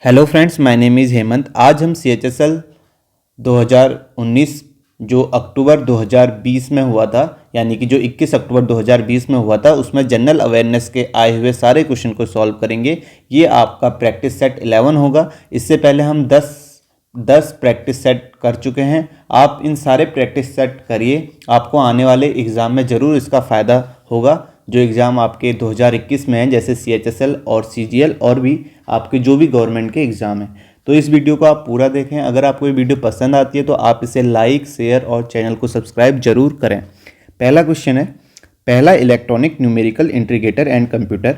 Hello friends, my name is Hemant. आज हम CHSL 2019 जो अक्टूबर 2020 में हुआ था, यानी कि जो 21 अक्टूबर 2020 में हुआ था, उसमें जनरल अवेयरनेस के आए हुए सारे क्वेश्चन को सॉल्व करेंगे। ये आपका प्रैक्टिस सेट 11 होगा। इससे पहले हम 10 प्रैक्टिस सेट कर चुके हैं। आप इन सारे प्रैक्टिस सेट करिए, आपको आने वाले एग्ज़ाम में ज़रूर इसका फ़ायदा होगा। जो एग्ज़ाम आपके 2021 में हैं, जैसे CHSL और CGL और भी आपके जो भी गवर्नमेंट के एग्ज़ाम हैं। तो इस वीडियो को आप पूरा देखें। अगर आपको ये वीडियो पसंद आती है तो आप इसे लाइक, शेयर और चैनल को सब्सक्राइब जरूर करें। पहला क्वेश्चन है, पहला electronic numerical integrator and computer,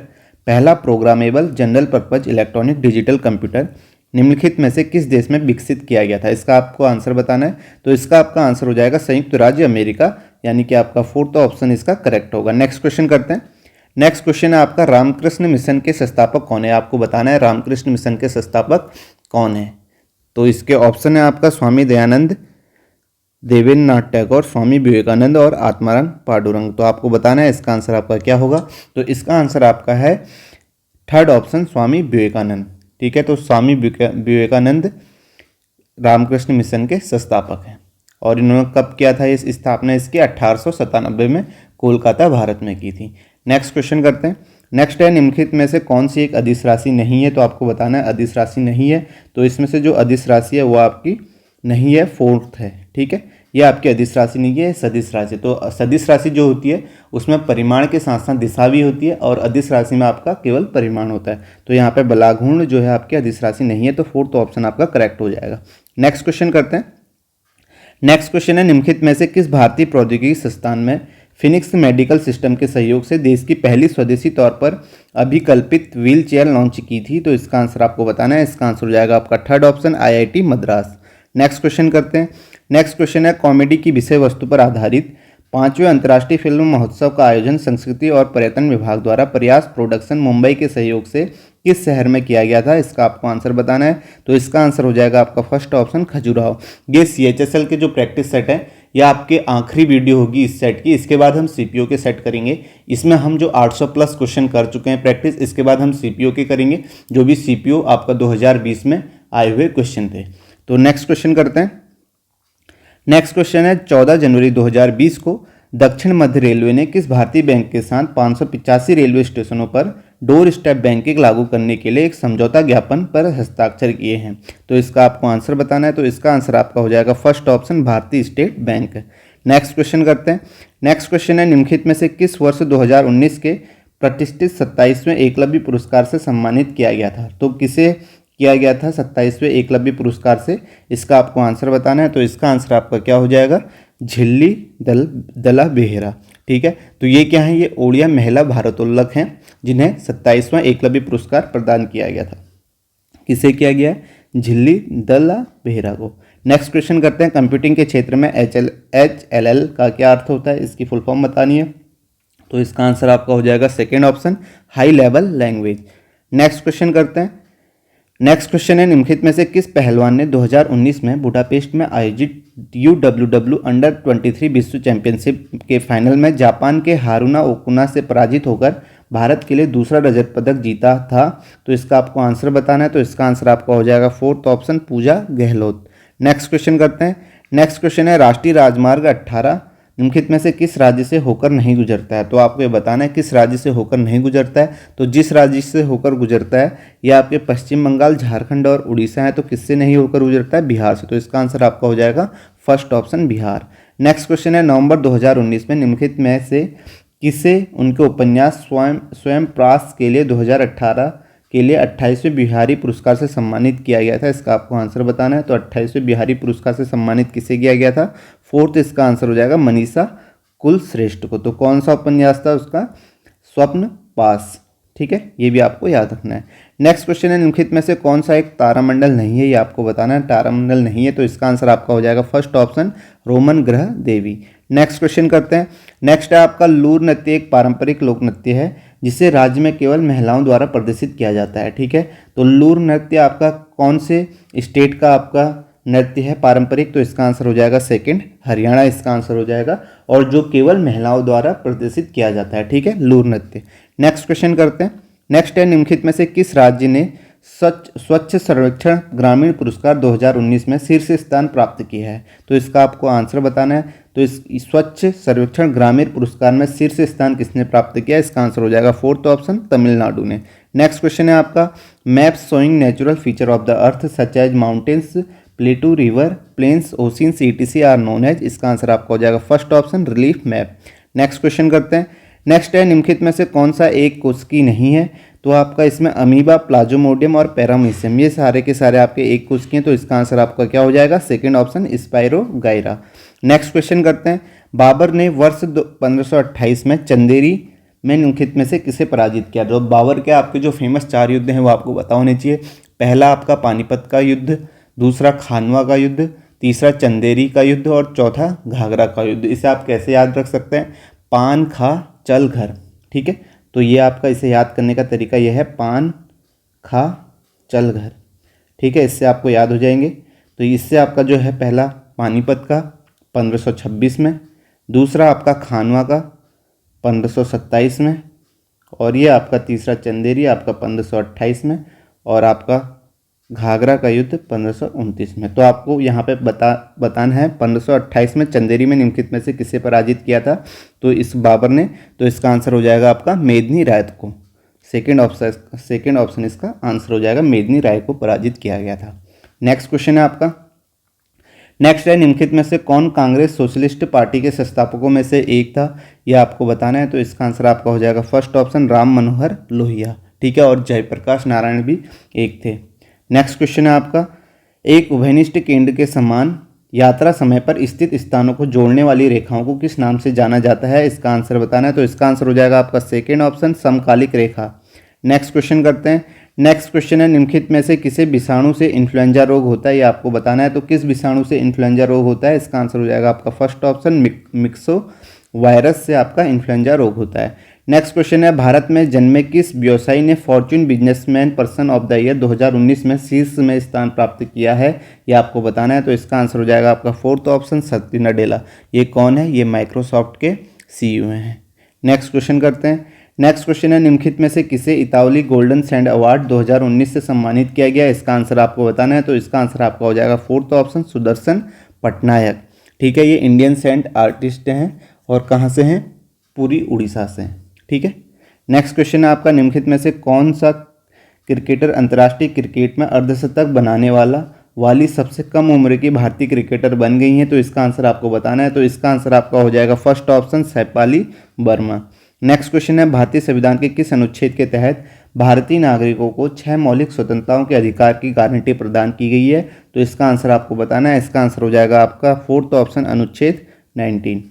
पहला programmable general purpose electronic digital computer निम्नलिखित में से किस देश में विकसित किया गया था? इसका आपको आंसर बताना है। तो इसका आपका आंसर हो जाएगा संयुक्त राज्य अमेरिका, यानी कि आपका फोर्थ ऑप्शन इसका करेक्ट होगा। नेक्स्ट क्वेश्चन करते हैं। नेक्स्ट क्वेश्चन है आपका, रामकृष्ण मिशन के संस्थापक कौन है? आपको बताना है रामकृष्ण मिशन के संस्थापक कौन है। तो इसके ऑप्शन है आपका स्वामी दयानंद, देवेंद्रनाथ टैगोर, स्वामी विवेकानंद और आत्माराम पांडुरंग। तो आपको बताना है इसका आंसर आपका क्या होगा। तो इसका आंसर आपका है थर्ड ऑप्शन, स्वामी विवेकानंद। ठीक है, तो स्वामी विवेकानंद रामकृष्ण मिशन के संस्थापक हैं। और इन्होंने कब किया था इस स्थापना? इसकी 1897 में कोलकाता, भारत में की थी। नेक्स्ट क्वेश्चन करते हैं। नेक्स्ट है, निम्नलिखित में से कौन सी एक अदिश राशि नहीं है? तो आपको बताना है अदिश राशि नहीं है। तो इसमें से जो अदिश राशि है वो आपकी नहीं है, फोर्थ है। ठीक है, ये आपकी अदिश राशि नहीं है, सदिश राशि। तो सदिश राशि जो होती है उसमें परिमाण के साथ साथ दिशा भी होती है, और अदिश राशि में आपका केवल परिमाण होता है। तो यहाँ पे बलागुण जो है आपकी अदिश राशि नहीं है, तो फोर्थ ऑप्शन आपका करेक्ट हो जाएगा। नेक्स्ट क्वेश्चन करते हैं। नेक्स्ट क्वेश्चन है, निम्नलिखित में से किस भारतीय प्रौद्योगिकी संस्थान में फिनिक्स मेडिकल सिस्टम के सहयोग से देश की पहली स्वदेशी तौर पर अभिकल्पित व्हील चेयर लॉन्च की थी? तो इसका आंसर आपको बताना है। इसका आंसर हो जाएगा आपका third option, IIT Madras. Next question करते हैं। नेक्स्ट क्वेश्चन है, कॉमेडी की विषय वस्तु पर आधारित 5वें अंतर्राष्ट्रीय फिल्म महोत्सव का आयोजन संस्कृति और पर्यटन विभाग द्वारा प्रयास प्रोडक्शन मुंबई के सहयोग से किस शहर में किया गया था? इसका आपको आंसर बताना है। तो इसका आंसर हो जाएगा आपका फर्स्ट ऑप्शन, खजुराहो। ये CHSL के जो प्रैक्टिस सेट है, यह आपके आखिरी वीडियो होगी इस सेट की। इसके बाद हम CPO के सेट करेंगे। इसमें हम जो 800 प्लस क्वेश्चन कर चुके हैं प्रैक्टिस, इसके बाद हम CPO के करेंगे, जो भी CPO आपका 2020 में आए हुए क्वेश्चन थे। तो नेक्स्ट क्वेश्चन करते हैं। नेक्स्ट क्वेश्चन है, 14 जनवरी 2020 को दक्षिण मध्य रेलवे ने किस भारतीय बैंक के साथ 585 रेलवे स्टेशनों पर डोर स्टेप बैंकिंग लागू करने के लिए एक समझौता ज्ञापन पर हस्ताक्षर किए हैं? तो इसका आपको आंसर बताना है। तो इसका आंसर आपका हो जाएगा फर्स्ट ऑप्शन, भारतीय स्टेट बैंक। नेक्स्ट क्वेश्चन करते हैं। नेक्स्ट क्वेश्चन है, निम्नलिखित में से किस वर्ष 2019 के प्रतिष्ठित 27वें एकलव्य पुरस्कार से सम्मानित किया गया था? तो किसे किया गया था 27वें एकलव्य पुरस्कार से? इसका आपको आंसर बताना है। तो इसका आंसर आपका क्या हो जाएगा? झिल्ली दला बेहेरा। ठीक है, तो ये क्या है? ये ओडिया महिला भारोत्तोलक हैं, जिन्हें 27वां एकलव्य पुरस्कार प्रदान किया गया था। किसे किया गया है? झिल्ली दला बेहेरा को। नेक्स्ट क्वेश्चन करते हैं। कंप्यूटिंग के क्षेत्र में HLL का क्या अर्थ होता है? इसकी फुल फॉर्म बतानी है। तो इसका आंसर आपका हो जाएगा second option, high level language. Next question करते हैं। नेक्स्ट क्वेश्चन है, निम्नलिखित में से किस पहलवान ने 2019 में बुडापेस्ट में आयोजित UWW अंडर 23 विश्व चैंपियनशिप के फाइनल में जापान के हारुना ओकुना से पराजित होकर भारत के लिए दूसरा रजत पदक जीता था? तो इसका आपको आंसर बताना है। तो इसका आंसर आपका हो जाएगा फोर्थ ऑप्शन, पूजा गहलोत। नेक्स्ट क्वेश्चन करते हैं। नेक्स्ट क्वेश्चन है, राष्ट्रीय राजमार्ग 18 निम्नलिखित में से किस राज्य से होकर नहीं गुजरता है? तो आपको ये बताना है किस राज्य से होकर नहीं गुजरता है। तो जिस राज्य से होकर गुजरता है ये आपके पश्चिम बंगाल, झारखंड और उड़ीसा है। तो किससे नहीं होकर गुजरता है? बिहार से। तो इसका आंसर आपका हो जाएगा first option, Bihar. Next question है, नवंबर 2019 में निम्नलिखित में से किसे उनके उपन्यास स्वयं प्रास के लिए 2018 के लिए 28वें बिहारी पुरस्कार से सम्मानित किया गया था? इसका आपको आंसर बताना है। तो 28वें बिहारी पुरस्कार से सम्मानित किसे किया गया था? फोर्थ इसका आंसर हो जाएगा मनीषा कुलश्रेष्ठ को। तो कौन सा उपन्यास था उसका? स्वप्न पास। ठीक है, ये भी आपको याद रखना है। नेक्स्ट क्वेश्चन है, निम्नलिखित में से कौन सा एक तारामंडल नहीं है? ये आपको बताना है। तारामंडल नहीं है, तो इसका आंसर आपका हो जाएगा फर्स्ट ऑप्शन, रोमन ग्रह देवी। नेक्स्ट क्वेश्चन करते हैं। नेक्स्ट है आपका, लूर नृत्य एक पारंपरिक लोक नृत्य है जिसे राज्य में केवल महिलाओं द्वारा प्रदर्शित किया जाता है। ठीक है, तो लूर नृत्य आपका कौन से स्टेट का आपका नृत्य है पारंपरिक? तो इसका आंसर हो जाएगा सेकंड, हरियाणा इसका आंसर हो जाएगा, और जो केवल महिलाओं द्वारा प्रदर्शित किया जाता है। ठीक है, लूर नृत्य। नेक्स्ट क्वेश्चन करते हैं। नेक्स्ट है, निम्नलिखित में से किस राज्य ने स्वच्छ सर्वेक्षण ग्रामीण पुरस्कार 2019 में शीर्ष स्थान प्राप्त किया है? तो इसका आपको आंसर बताना है। तो इस स्वच्छ सर्वेक्षण ग्रामीण पुरस्कार में शीर्ष स्थान किसने प्राप्त किया? इसका आंसर हो जाएगा फोर्थ ऑप्शन, तमिलनाडु ने। नेक्स्ट क्वेश्चन है आपका, maps showing natural feature of the earth such as mountains, plateau, river, plains, oceans etc are known as. इसका आंसर आपका हो जाएगा first option, relief map. Next question करते हैं। नेक्स्ट है, निम्नलिखित में से कौन सा एक कोशिकी नहीं है? तो आपका इसमें अमीबा, प्लाज्मोडियम और पैरामीशियम, ये सारे के सारे आपके एक कोशिकी हैं। तो इसका आंसर आपका क्या हो जाएगा? Second option, spirogyra. Next question करते हैं। बाबर ने वर्ष 1528 में चंदेरी में निम्नलिखित में से किसे पराजित किया? तो बाबर के आपके जो फेमस 4 युद्ध हैं वो आपको पता होने चाहिए। पहला आपका पानीपत का युद्ध, दूसरा खानवा का युद्ध, तीसरा चंदेरी का युद्ध और चौथा घाघरा का युद्ध। इसे आप कैसे याद रख सकते हैं? पान खा चल घर, ठीक है। तो ये आपका इसे याद करने का तरीका यह है, पान खा चल घर, ठीक है। इससे आपको याद हो जाएंगे। तो इससे आपका जो है पहला पानीपत का 1526 में, दूसरा आपका खानवा का 1527 में, और ये आपका तीसरा चंदेरी आपका 1528 में, और आपका घाघरा का युद्ध 1529 में। तो आपको यहाँ पे बताना है 1528 में चंदेरी में निम्नलिखित में से किसे पराजित किया था? तो इस बाबर ने। तो इसका आंसर हो जाएगा आपका मेदिनी राय को। सेकंड ऑप्शन इसका आंसर हो जाएगा, मेदिनी राय को पराजित किया गया था। नेक्स्ट क्वेश्चन है आपका। नेक्स्ट है, निम्नलिखित में से कौन कांग्रेस सोशलिस्ट पार्टी के संस्थापकों में से एक था? यह आपको बताना है। तो इसका आंसर आपका हो जाएगा फर्स्ट ऑप्शन, राम मनोहर लोहिया, ठीक है। और जयप्रकाश नारायण भी एक थे। नेक्स्ट क्वेश्चन है आपका, एक उभयनिष्ठ केंद्र के समान यात्रा समय पर स्थित स्थानों को जोड़ने वाली रेखाओं को किस नाम से जाना जाता है? इसका आंसर बताना है। तो इसका आंसर हो जाएगा आपका सेकेंड ऑप्शन, समकालिक रेखा। नेक्स्ट क्वेश्चन करते हैं। नेक्स्ट क्वेश्चन है, निम्नलिखित में से किसे विषाणु से इन्फ्लुएंजा रोग होता है? ये आपको बताना है। तो किस विषाणु से इन्फ्लुएंजा रोग होता है? इसका आंसर हो जाएगा आपका फर्स्ट ऑप्शन, मिक्सो वायरस से आपका इन्फ्लुएंजा रोग होता है। नेक्स्ट क्वेश्चन है, भारत में जन्मे किस व्यवसायी ने Fortune businessman person of the year 2019 में शीर्ष में स्थान प्राप्त किया है? ये आपको बताना है। तो इसका आंसर हो जाएगा आपका फोर्थ ऑप्शन, सत्य नडेला। ये कौन है? ये माइक्रोसॉफ्ट के CEO हैं। नेक्स्ट क्वेश्चन करते हैं। नेक्स्ट क्वेश्चन है, निम्नलिखित में से किसे इतावली गोल्डन सैंड अवार्ड 2019 से सम्मानित किया गया? इसका आंसर आपको बताना है। तो इसका आंसर आपका हो जाएगा फोर्थ ऑप्शन, सुदर्शन पटनायक, ठीक है। ये इंडियन सैंड आर्टिस्ट हैं और कहाँ से हैं? पूरी उड़ीसा से हैं, ठीक है। नेक्स्ट क्वेश्चन है आपका, निम्नलिखित में से कौन सा क्रिकेटर अंतर्राष्ट्रीय क्रिकेट में अर्धशतक बनाने वाली सबसे कम उम्र की भारतीय क्रिकेटर बन गई हैं? तो इसका आंसर आपको बताना है। तो इसका आंसर आपका हो जाएगा first option, Shefali Verma. Next question है, भारतीय संविधान के किस अनुच्छेद के तहत भारतीय नागरिकों को 6 मौलिक स्वतंत्रताओं के अधिकार की गारंटी प्रदान की गई है? तो इसका आंसर आपको बताना है। इसका आंसर हो जाएगा आपका फोर्थ ऑप्शन, अनुच्छेद 19।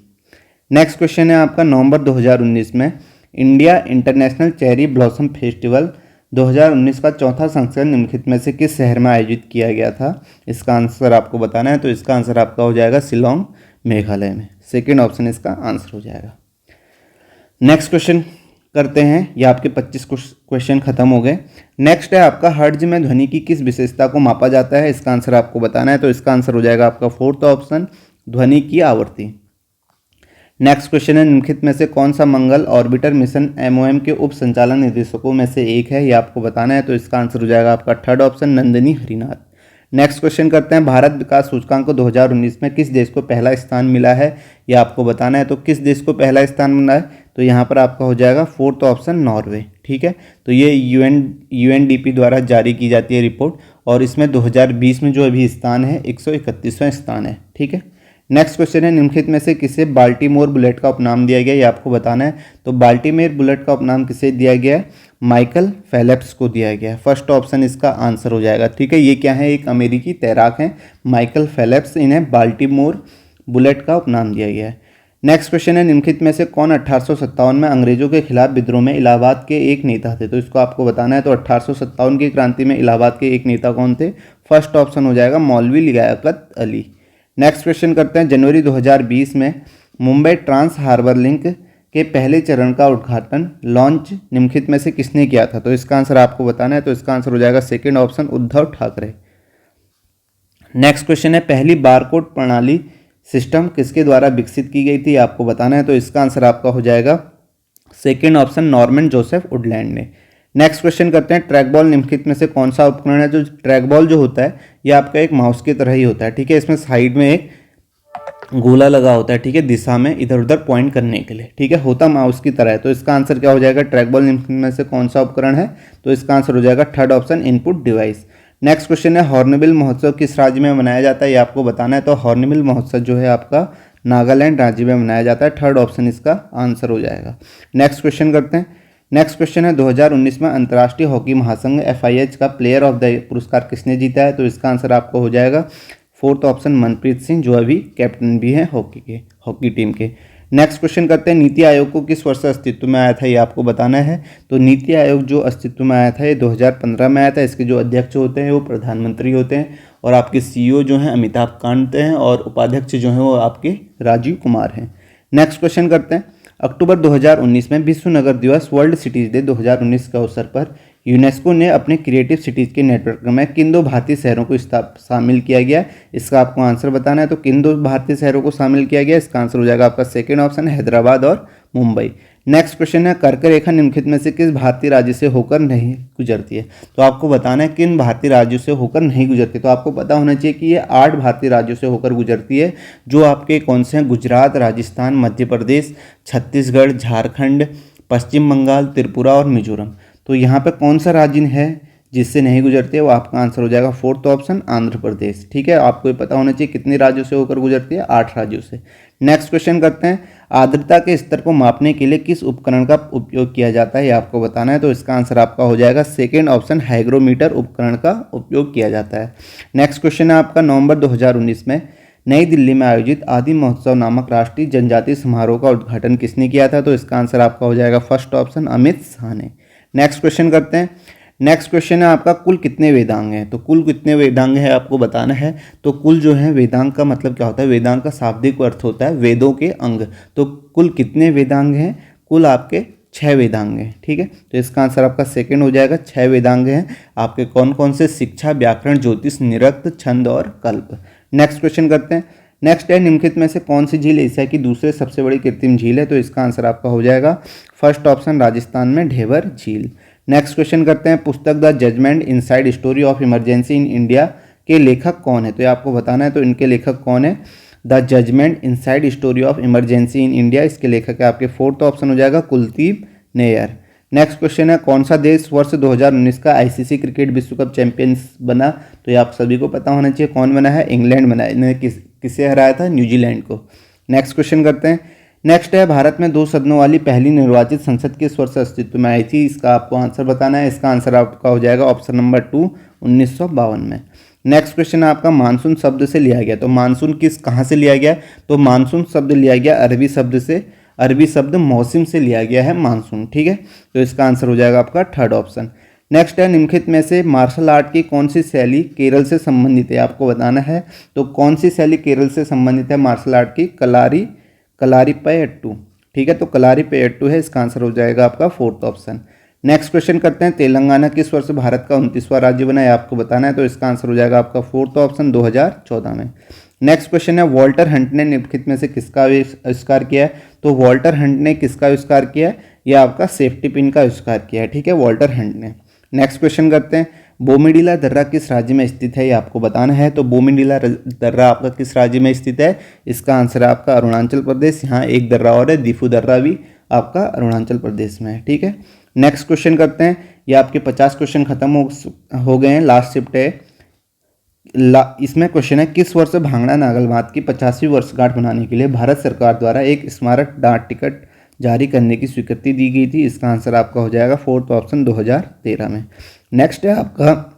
नेक्स्ट क्वेश्चन है आपका, नवंबर 2019 में India international cherry blossom festival 2019 का चौथा संस्करण निम्नलिखित में से किस शहर में आयोजित किया गया था? इसका आंसर आपको बताना है। तो इसका आंसर आपका हो जाएगा शिलोंग, मेघालय में। सेकेंड ऑप्शन इसका आंसर हो जाएगा। नेक्स्ट क्वेश्चन करते हैं। ये आपके 25 क्वेश्चन खत्म हो गए। नेक्स्ट है आपका, हर्ट्ज में ध्वनि की किस विशेषता को मापा जाता है? इसका आंसर आपको बताना है। तो इसका आंसर हो जाएगा आपका फोर्थ ऑप्शन, ध्वनि की आवृत्ति। नेक्स्ट क्वेश्चन है, निम्नलिखित में से कौन सा मंगल ऑर्बिटर मिशन MOM के उप संचालन निदेशकों में से एक है? ये आपको बताना है। तो इसका आंसर हो जाएगा आपका third option, Nandini Harinath. Next question करते हैं, भारत विकास सूचकांक 2019 में किस देश को पहला स्थान मिला है? ये आपको बताना है। तो किस देश को पहला स्थान मिला है? तो यहाँ पर आपका हो जाएगा फोर्थ ऑप्शन, नॉर्वे, ठीक है। तो ये UNDP द्वारा जारी की जाती है रिपोर्ट, और इसमें 2020 में जो अभी स्थान है 131वां स्थान है, ठीक है। नेक्स्ट क्वेश्चन है, निम्नलिखित में से किसे बाल्टीमोर बुलेट का उपनाम दिया गया? ये आपको बताना है। तो बाल्टीमोर बुलेट का उपनाम किसे दिया गया है? माइकल फेलिप्स को दिया गया है। फर्स्ट ऑप्शन इसका आंसर हो जाएगा, ठीक है। ये क्या है? एक अमेरिकी तैराक हैं, माइकल फेलिप्स, इन्हें बाल्टीमोर बुलेट का उपनाम दिया गया है। नेक्स्ट क्वेश्चन है, निम्नलिखित में से कौन 1857 में अंग्रेजों के खिलाफ विद्रोह में इलाहाबाद के एक नेता थे? तो इसको आपको बताना है। तो 1857 की क्रांति में इलाहाबाद के एक नेता कौन थे? फर्स्ट ऑप्शन हो जाएगा, मौलवी लियाकत अली। नेक्स्ट क्वेश्चन करते हैं, जनवरी 2020 में मुंबई ट्रांस हार्बर लिंक के पहले चरण का उद्घाटन लॉन्च निम्नलिखित में से किसने किया था? तो इसका आंसर आपको बताना है। तो इसका आंसर हो जाएगा second option, Uddhav Thackeray. Next question है, पहली बारकोड प्रणाली सिस्टम किसके द्वारा विकसित की गई थी? आपको बताना है। तो इसका आंसर आपका हो जाएगा second option, Norman Joseph Woodland ने। नेक्स्ट क्वेश्चन करते हैं, ट्रैक बॉल निम्नलिखित में से कौन सा उपकरण है? जो ट्रैक बॉल जो होता है ये आपका एक माउस की तरह ही होता है, ठीक है। इसमें साइड में एक गोला लगा होता है, ठीक है, दिशा में इधर उधर पॉइंट करने के लिए, ठीक है, होता माउस की तरह है। तो इसका आंसर क्या हो जाएगा? ट्रैक बॉल निम्नलिखित में से कौन सा उपकरण है? तो इसका आंसर हो जाएगा third option, input device. Next question है, हॉर्नबिल महोत्सव किस राज्य में मनाया जाता है? ये आपको बताना है। तो हॉर्नबिल महोत्सव जो है आपका नागालैंड राज्य में मनाया जाता है। थर्ड ऑप्शन इसका आंसर हो जाएगा। नेक्स्ट क्वेश्चन करते हैं। नेक्स्ट क्वेश्चन है, 2019 में अंतर्राष्ट्रीय हॉकी महासंघ FIH का प्लेयर ऑफ द पुरस्कार किसने जीता है? तो इसका आंसर आपको हो जाएगा फोर्थ ऑप्शन, मनप्रीत सिंह, जो अभी कैप्टन भी हैं हॉकी टीम के। नेक्स्ट क्वेश्चन करते हैं, नीति आयोग को किस वर्ष अस्तित्व में आया था? ये आपको बताना है। तो नीति आयोग जो अस्तित्व में आया था ये 2015 में आया था। इसके जो अध्यक्ष होते हैं वो प्रधानमंत्री होते हैं और आपके CEO जो हैं अमिताभ कांत हैं और उपाध्यक्ष जो हैं वो आपके राजीव कुमार हैं। नेक्स्ट क्वेश्चन करते हैं, अक्टूबर 2019 में विश्व नगर दिवस वर्ल्ड सिटीज डे 2019 के अवसर पर यूनेस्को ने अपने क्रिएटिव सिटीज़ के नेटवर्क में किन दो भारतीय शहरों को शामिल किया गया? इसका आपको आंसर बताना है। तो किन दो भारतीय शहरों को शामिल किया गया? इसका आंसर हो जाएगा आपका सेकंड ऑप्शन, हैदराबाद और मुंबई। नेक्स्ट क्वेश्चन है, कर्क रेखा निम्नलिखित में से किस भारतीय राज्य से होकर नहीं गुजरती है? तो आपको बताना है किन भारतीय राज्यों से होकर नहीं गुजरती। तो आपको पता होना चाहिए कि ये 8 भारतीय राज्यों से होकर गुजरती है, जो आपके कौन से हैं? गुजरात, राजस्थान, मध्य प्रदेश, छत्तीसगढ़, झारखंड, पश्चिम बंगाल, त्रिपुरा और मिजोरम। तो यहाँ पे कौन सा राज्य है जिससे नहीं गुजरती है? वो आपका आंसर हो जाएगा फोर्थ ऑप्शन, आंध्र प्रदेश। ठीक है, आपको ये पता होना चाहिए कितने राज्यों से होकर गुजरती है? 8 राज्यों से। नेक्स्ट क्वेश्चन करते हैं, आर्द्रता के स्तर को मापने के लिए किस उपकरण का उपयोग किया जाता है? ये आपको बताना है। तो इसका आंसर आपका हो जाएगा सेकेंड ऑप्शन, हाइग्रोमीटर उपकरण का उपयोग किया जाता है। नेक्स्ट क्वेश्चन है आपका, नवंबर 2019 में नई दिल्ली में आयोजित आदि महोत्सव नामक राष्ट्रीय जनजातीय समारोह का उद्घाटन किसने किया था? तो इसका आंसर आपका हो जाएगा फर्स्ट ऑप्शन, अमित शाह ने। नेक्स्ट क्वेश्चन करते हैं। नेक्स्ट क्वेश्चन है आपका, कुल कितने वेदांग हैं? तो कुल कितने वेदांग हैं आपको बताना है। तो कुल जो है वेदांग का मतलब क्या होता है? वेदांग का शाब्दिक अर्थ होता है वेदों के अंग। तो कुल कितने वेदांग हैं? कुल आपके 6 वेदांग हैं। ठीक है, तो इसका आंसर आपका सेकंड हो जाएगा, 6 वेदांग हैं आपके। कौन कौन से? शिक्षा, व्याकरण, ज्योतिष, निरुक्त, छंद और कल्प। नेक्स्ट क्वेश्चन करते हैं। नेक्स्ट है, निम्नलिखित में से कौन सी झील एशिया की दूसरे सबसे बड़ी कृत्रिम झील है? तो इसका आंसर आपका हो जाएगा फर्स्ट ऑप्शन, राजस्थान में ढेबर झील। नेक्स्ट क्वेश्चन करते हैं, पुस्तक the judgement inside story of emergency in India के लेखक कौन है? तो ये आपको बताना है। तो इनके लेखक कौन है? The judgement inside story of emergency in India, इसके लेखक है आपके फोर्थ ऑप्शन हो जाएगा कुलदीप नैयर। नेक्स्ट क्वेश्चन है, कौन सा देश वर्ष 2019 का ICC क्रिकेट विश्व कप चैंपियंस बना? तो ये आप सभी को पता होना चाहिए कौन बना है? इंग्लैंड बना है। इन्होंने किसे हराया था? न्यूजीलैंड को। नेक्स्ट क्वेश्चन करते हैं। नेक्स्ट है, भारत में 2 सदनों वाली पहली निर्वाचित संसद किस वर्ष अस्तित्व में आई थी? इसका आपको आंसर बताना है। इसका आंसर आपका हो जाएगा ऑप्शन नंबर 2, 1952 में। नेक्स्ट क्वेश्चन है आपका, मानसून शब्द से लिया गया। तो मानसून कहाँ से लिया गया? तो मानसून शब्द लिया गया अरबी शब्द से। अरबी शब्द मौसम से लिया गया है मानसून। ठीक है, तो इसका आंसर हो जाएगा आपका थर्ड ऑप्शन। नेक्स्ट है, निम्नलिखित में से मार्शल आर्ट की कौन सी शैली केरल से संबंधित है? आपको बताना है। तो कौन सी शैली केरल से संबंधित है मार्शल आर्ट की? कलारीपयट्टू। ठीक है, तो कलारीपयट्टू है, इसका आंसर हो जाएगा आपका फोर्थ ऑप्शन। नेक्स्ट क्वेश्चन करते हैं, तेलंगाना किस वर्ष भारत का 29वां राज्य बना है? आपको बताना है। तो इसका आंसर हो जाएगा आपका फोर्थ ऑप्शन, 2014 में। नेक्स्ट क्वेश्चन है, वॉल्टर हंट ने निम्नलिखित में से किसका आविष्कार किया है? तो वॉल्टर हंट ने किसका आविष्कार किया है? यह आपका सेफ्टी पिन का आविष्कार किया है। ठीक है, वॉल्टर हंट ने। नेक्स्ट क्वेश्चन करते हैं, बोमीडीला दर्रा किस राज्य में स्थित है? ये आपको बताना है। तो बोमीडीला दर्रा आपका किस राज्य में स्थित है? इसका आंसर है आपका अरुणाचल प्रदेश। यहाँ एक दर्रा और है, दीफू दर्रा भी आपका अरुणाचल प्रदेश में है। ठीक है, नेक्स्ट क्वेश्चन करते हैं। ये आपके 50 क्वेश्चन खत्म हो गए हैं, लास्ट शिफ्ट है। इसमें क्वेश्चन है, किस वर्ष भांगड़ा नागल बांध की 50वीं वर्षगांठ मनाने के लिए भारत सरकार द्वारा एक स्मारक डाक टिकट जारी करने की स्वीकृति दी गई थी? इसका आंसर आपका हो जाएगा फोर्थ ऑप्शन, 2013 में। नेक्स्ट है आपका,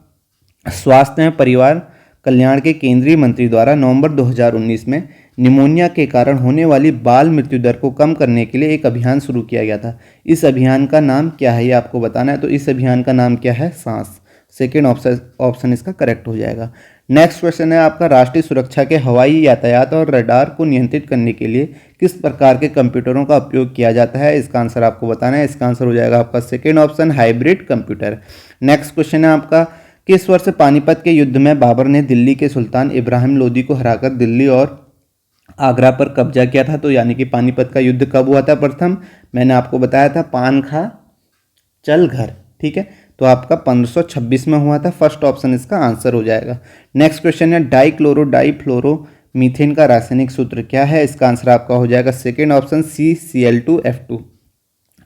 स्वास्थ्य एवं परिवार कल्याण के केंद्रीय मंत्री द्वारा नवंबर 2019 में निमोनिया के कारण होने वाली बाल मृत्यु दर को कम करने के लिए एक अभियान शुरू किया गया था। इस अभियान का नाम क्या है? ये आपको बताना है। तो इस अभियान का नाम क्या है? सांस। सेकेंड ऑप्शन इसका करेक्ट हो जाएगा। नेक्स्ट क्वेश्चन है आपका, राष्ट्रीय सुरक्षा के हवाई यातायात और रडार को नियंत्रित करने के लिए किस प्रकार के कंप्यूटरों का उपयोग किया जाता है? इसका आंसर आपको बताना है। इसका आंसर हो जाएगा आपका second option, hybrid computer. Next question है आपका, किस वर्ष पानीपत के युद्ध में बाबर ने दिल्ली के सुल्तान इब्राहिम लोदी को हराकर दिल्ली और आगरा पर कब्जा किया था? तो यानी कि पानीपत का युद्ध कब हुआ था? प्रथम मैंने आपको बताया था, पान खा चल घर, ठीक है, तो आपका 1526 में हुआ था। फर्स्ट ऑप्शन इसका आंसर हो जाएगा। नेक्स्ट क्वेश्चन है डाइक्लोरो डाइफ्लोरो मीथेन का रासायनिक सूत्र क्या है? इसका आंसर आपका हो जाएगा second option CCl2F2।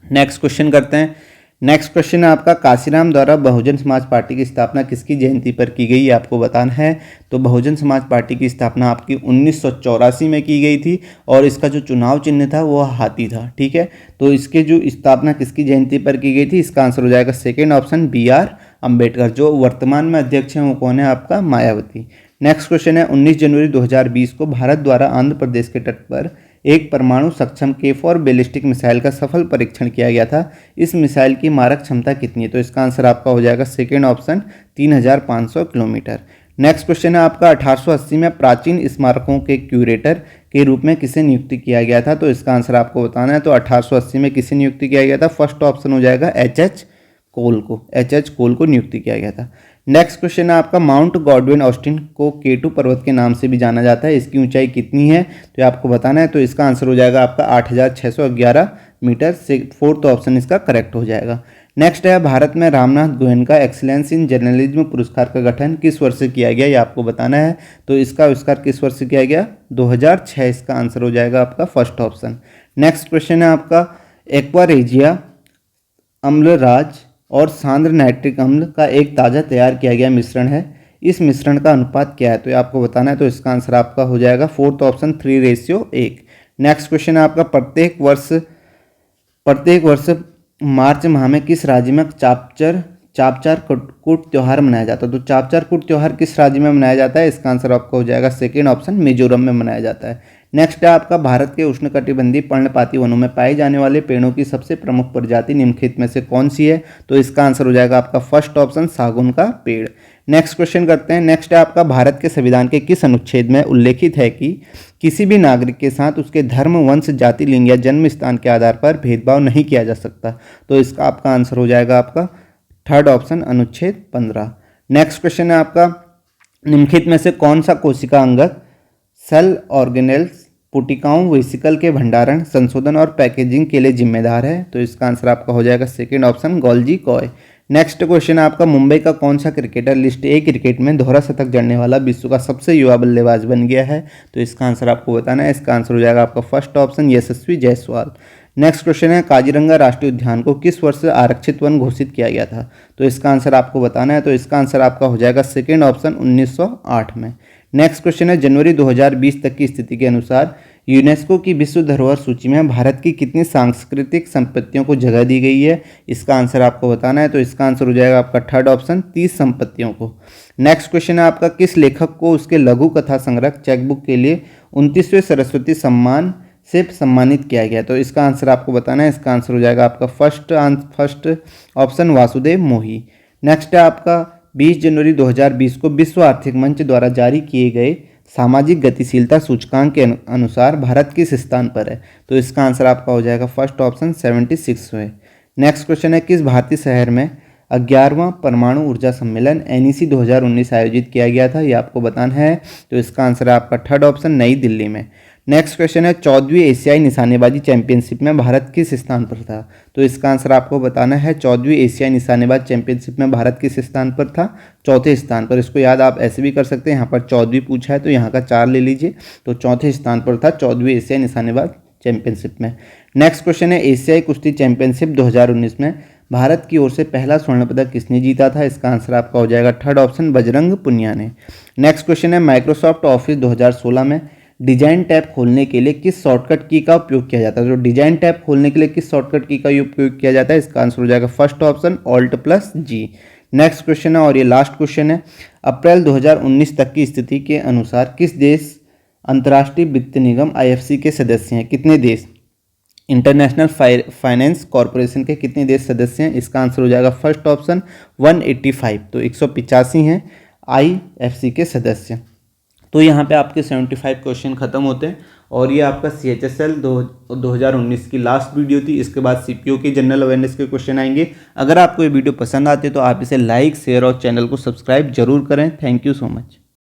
Next question करते हैं। नेक्स्ट क्वेश्चन है आपका काशीराम द्वारा बहुजन समाज पार्टी की स्थापना किसकी जयंती पर की गई, ये आपको बताना है। तो बहुजन समाज पार्टी की स्थापना आपकी 1984 में की गई थी और इसका जो चुनाव चिन्ह था वो हाथी था, ठीक है। तो इसके जो स्थापना किसकी जयंती पर की गई थी, इसका आंसर हो जाएगा सेकेंड ऑप्शन BR अम्बेडकर। जो वर्तमान में अध्यक्ष हैं वो कौन है? आपका मायावती। नेक्स्ट क्वेश्चन है 19 जनवरी 2020 को भारत द्वारा आंध्र प्रदेश के तट पर एक परमाणु सक्षम K4 बैलिस्टिक मिसाइल का सफल परीक्षण किया गया था। इस मिसाइल की मारक क्षमता कितनी है? तो इसका आंसर आपका हो जाएगा second option 3500 kilometre. Next question है आपका 1880 में प्राचीन स्मारकों के क्यूरेटर के रूप में किसे नियुक्त किया गया था? तो इसका आंसर आपको बताना है। तो 1880 में किसे नियुक्त किया गया था? फर्स्ट ऑप्शन हो जाएगा HH कोल को नियुक्त किया गया था। नेक्स्ट क्वेश्चन है आपका माउंट गॉडविन ऑस्टिन को K2 पर्वत के नाम से भी जाना जाता है। इसकी ऊंचाई कितनी है? तो ये आपको बताना है। तो इसका आंसर हो जाएगा आपका 8611 मीटर से फोर्थ ऑप्शन इसका करेक्ट हो जाएगा। नेक्स्ट है भारत में Ramnath Goenka excellence in journalism पुरस्कार का गठन किस वर्ष से किया गया, ये आपको बताना है। तो इसका आविष्कार किस वर्ष से किया गया? 2006। इसका आंसर हो जाएगा आपका फर्स्ट ऑप्शन। नेक्स्ट क्वेश्चन है आपका एक्वारेजिया अम्लराज और सांद्र नाइट्रिक अम्ल का एक ताज़ा तैयार किया गया मिश्रण है। इस मिश्रण का अनुपात क्या है? तो ये आपको बताना है। तो इसका आंसर आपका हो जाएगा फोर्थ ऑप्शन 3:1। नेक्स्ट क्वेश्चन है आपका प्रत्येक वर्ष मार्च माह में किस राज्य में चापचार कूट त्यौहार मनाया जाता है? तो चापचार कूट त्यौहार किस राज्य में मनाया जाता है? इसका आंसर आपका हो जाएगा सेकेंड ऑप्शन मिजोरम में मनाया जाता है। नेक्स्ट है आपका भारत के उष्णकटिबंधीय पर्णपाती वनों में पाए जाने वाले पेड़ों की सबसे प्रमुख प्रजाति निम्नलिखित में से कौन सी है? तो इसका आंसर हो जाएगा आपका फर्स्ट ऑप्शन सागौन का पेड़। नेक्स्ट क्वेश्चन करते हैं। नेक्स्ट है आपका भारत के संविधान के किस अनुच्छेद में उल्लेखित है कि किसी भी नागरिक के साथ उसके धर्म, वंश, जाति, लिंग या जन्म स्थान के आधार पर भेदभाव नहीं किया जा सकता? तो इसका आपका आंसर हो जाएगा आपका थर्ड ऑप्शन अनुच्छेद 15। नेक्स्ट क्वेश्चन है आपका निम्नलिखित में से कौन सा कोशिका अंगक सेल ऑर्गेनेल्स पुटिकाओं वेसिकल के भंडारण, संशोधन और पैकेजिंग के लिए जिम्मेदार है? तो इसका आंसर आपका हो जाएगा second option Golgi coy. Next question है आपका मुंबई का कौन सा क्रिकेटर लिस्ट ए क्रिकेट में दोहरा शतक जड़ने वाला विश्व का सबसे युवा बल्लेबाज बन गया है? तो इसका आंसर आपको बताना है। इसका आंसर हो जाएगा आपका फर्स्ट ऑप्शन यशस्वी जायसवाल। नेक्स्ट क्वेश्चन है काजीरंगा राष्ट्रीय उद्यान को किस वर्ष आरक्षित वन घोषित किया गया था? तो इसका आंसर आपको बताना है। तो इसका आंसर आपका हो जाएगा सेकेंड ऑप्शन 1908 में। नेक्स्ट क्वेश्चन है जनवरी 2020 तक की स्थिति के अनुसार यूनेस्को की विश्व धरोहर सूची में भारत की कितनी सांस्कृतिक संपत्तियों को जगह दी गई है? इसका आंसर आपको बताना है। तो इसका आंसर हो जाएगा आपका थर्ड ऑप्शन 30 संपत्तियों को। नेक्स्ट क्वेश्चन है आपका किस लेखक को उसके लघु कथा संग्रह चेकबुक के लिए 29वें सरस्वती सम्मान से सम्मानित किया गया? तो इसका आंसर आपको बताना है। इसका आंसर हो जाएगा आपका फर्स्ट ऑप्शन वासुदेव मोही। नेक्स्ट है आपका 20 जनवरी 2020 को विश्व आर्थिक मंच द्वारा जारी किए गए सामाजिक गतिशीलता सूचकांक के अनुसार भारत किस स्थान पर है? तो इसका आंसर आपका हो जाएगा फर्स्ट ऑप्शन 76वें। नेक्स्ट क्वेश्चन है किस भारतीय शहर में 11वां परमाणु ऊर्जा सम्मेलन NEC 2019 आयोजित किया गया था? ये आपको बताना है। तो इसका आंसर है आपका थर्ड ऑप्शन नई दिल्ली में। नेक्स्ट क्वेश्चन है 14वीं एशियाई निशानेबाजी चैंपियनशिप में भारत किस स्थान पर था? तो इसका आंसर आपको बताना है। 14वीं एशियाई निशानेबाज चैंपियनशिप में भारत किस स्थान पर था? चौथे स्थान पर। इसको याद आप ऐसे भी कर सकते हैं, यहाँ पर 14वीं पूछा है तो यहाँ का 4 ले लीजिए। तो चौथे स्थान पर था 14वीं एशियाई निशानेबाज चैंपियनशिप में। नेक्स्ट क्वेश्चन है एशियाई कुश्ती चैंपियनशिप 2019 में भारत की ओर से पहला स्वर्ण पदक किसने जीता था? इसका आंसर आपका हो जाएगा थर्ड ऑप्शन बजरंग पुनिया ने। नेक्स्ट क्वेश्चन है माइक्रोसॉफ्ट ऑफिस 2016 में डिजाइन टैब खोलने के लिए किस शॉर्टकट की का उपयोग किया जाता है? तो डिजाइन टैब खोलने के लिए किस शॉर्टकट की का उपयोग किया जाता है? इसका आंसर हो जाएगा first option Alt+G। Next question है और ये लास्ट क्वेश्चन है अप्रैल 2019 तक की स्थिति के अनुसार किस देश अंतर्राष्ट्रीय वित्त निगम IFC के सदस्य हैं? कितने देश? इंटरनेशनल फाइनेंस कॉरपोरेशन के कितने देश सदस्य हैं? इसका आंसर हो जाएगा फर्स्ट ऑप्शन 185। तो 185 हैं IFC के सदस्य। तो यहाँ पे आपके 75 क्वेश्चन खत्म होते हैं और ये आपका CHSL 2019 की लास्ट वीडियो थी। इसके बाद CPO के जनरल अवेयरनेस के क्वेश्चन आएंगे। अगर आपको ये वीडियो पसंद आते तो आप इसे लाइक, शेयर और चैनल को सब्सक्राइब जरूर करें। Thank you so much.